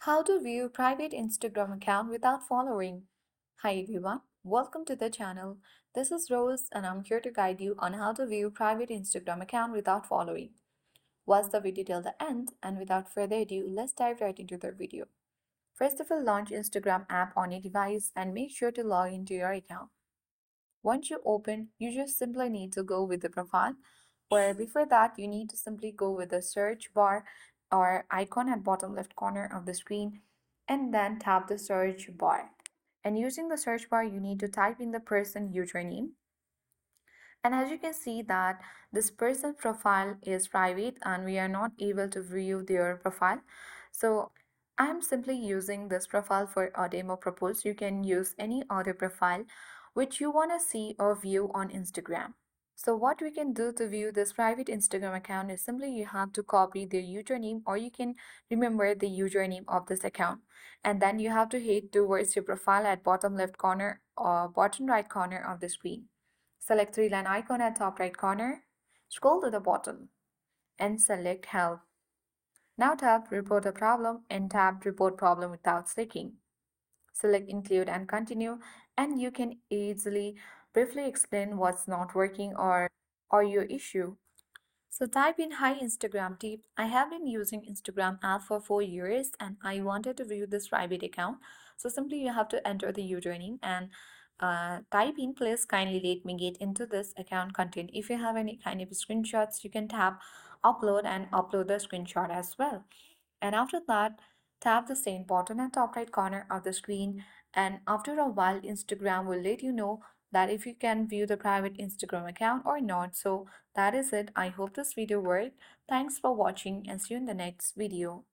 How to view private Instagram account without following. Hi everyone, welcome to the channel. This is Rose and I'm here to guide you on how to view private Instagram account without following. Watch the video till the end and without further ado, let's dive right into the video. First of all, launch Instagram app on your device and make sure to log into your account. Once you open, you just simply need to go with the profile, where before that you need to simply go with the search bar or icon at bottom left corner of the screen and then tap the search bar. And using the search bar, you need to type in the person username. And as you can see that this person profile is private and we are not able to view their profile. So I'm simply using this profile for a demo purpose. You can use any other profile which you want to see or view on Instagram. So what we can do to view this private Instagram account is simply you have to copy the username or you can remember the username of this account. And then you have to head towards your profile at bottom left corner or bottom right corner of the screen. Select three-line icon at top right corner, scroll to the bottom, and select Help. Now tap Report a problem and tap Report problem without clicking. Select Include and Continue, and you can easily briefly explain what's not working or your issue. So type in Hi Instagram tip. I have been using Instagram app for 4 years and I wanted to view this private account. So simply you have to enter the username and type in please kindly let me get into this account content. If you have any kind of screenshots, you can tap upload and upload the screenshot as well. And after that, tap the same button at top right corner of the screen. And after a while, Instagram will let you know that if you can view the private Instagram account or not. So that is it. I hope this video worked. Thanks for watching and see you in the next video.